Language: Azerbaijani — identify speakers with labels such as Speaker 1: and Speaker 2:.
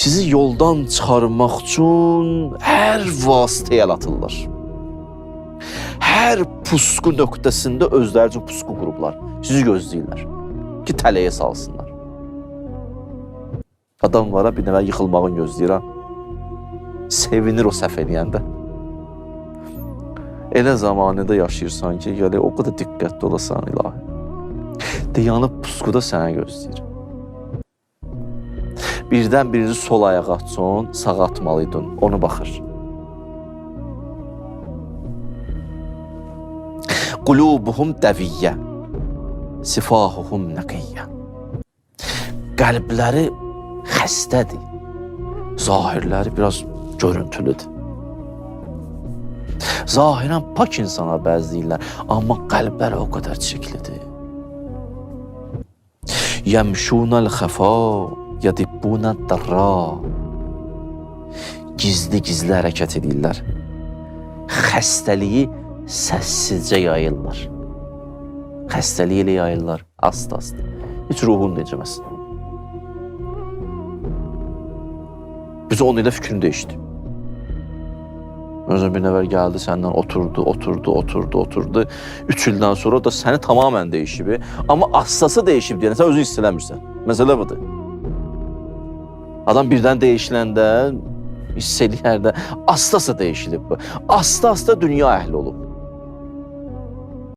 Speaker 1: sizi yoldan çıxarmaq üçün hər vasitə yaratırlar. Hər pusqu nöqtəsində özləri üçün pusqu qurublar. Sizi gözləyirlər ki, tələyə salsınlar. Adam var, bir nəfər yıxılmağını gözləyir. Sevinir o səhv eləyəndə. Elə zamanında yaşayırsan ki, gələ o qədər diqqətli olasan ilahi. Dayanıb pusquda sənə gözləyir. Birdən birini sol ayağa atsan, sağa atmalıydın, onu baxır. Qulubuhum dəviyyə, sifahuhum nəqiyyə. Qəlbləri xəstədir, zahirləri biraz görüntülüdür. Zahirən pak insana bəzləyirlər, amma qəlbləri o qədər çirklidir. Yəmşunəl xəfa, yadibbunəd dərra. Gizli-gizli hərəkət edirlər. Xəstəliyi səssizcə yayırlar. Xəstəliyi ilə yayırlar, asta-asta. Heç ruhun necəməsin. Biz onun ilə fikrini dəyişdi. Özün bir nəfər gəldi, səndən oturdu. 3 ildən sonra da səni tamamən dəyişib. Amma astası dəyişib deyən, sən özün hiss eləmirsən. Məsələ budur. Adam birdən dəyişiləndə, hiss eləyəndə, asta-asta dəyişilib bu. Asta-asta dünya əhli olub.